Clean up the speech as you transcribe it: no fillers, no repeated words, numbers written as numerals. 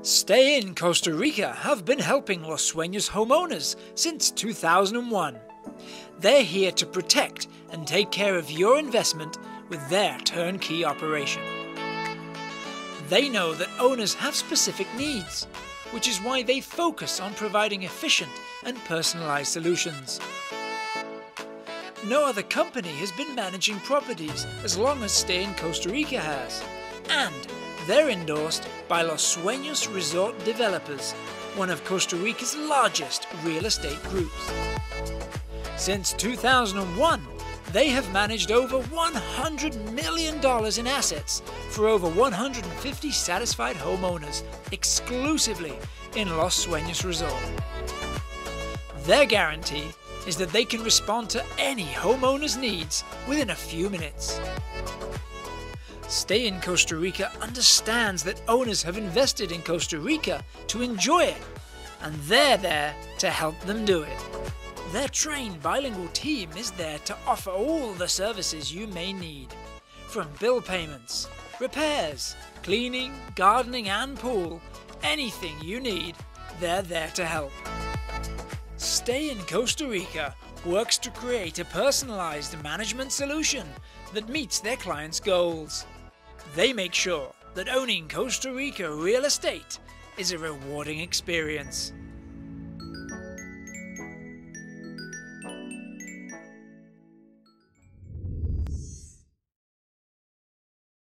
Stay in Costa Rica have been helping Los Sueños homeowners since 2001. They're here to protect and take care of your investment with their turnkey operation. They know that owners have specific needs, which is why they focus on providing efficient and personalized solutions. No other company has been managing properties as long as Stay in Costa Rica has, and they're endorsed by Los Sueños Resort developers, one of Costa Rica's largest real estate groups. Since 2001, they have managed over $100 million in assets for over 150 satisfied homeowners exclusively in Los Sueños Resort. Their guarantee is that they can respond to any homeowner's needs within a few minutes. Stay in Costa Rica understands that owners have invested in Costa Rica to enjoy it, and they're there to help them do it. Their trained bilingual team is there to offer all the services you may need, from bill payments, repairs, cleaning, gardening and pool. Anything you need, they're there to help. Stay in Costa Rica works to create a personalized management solution that meets their clients' goals. They make sure that owning Costa Rica real estate is a rewarding experience.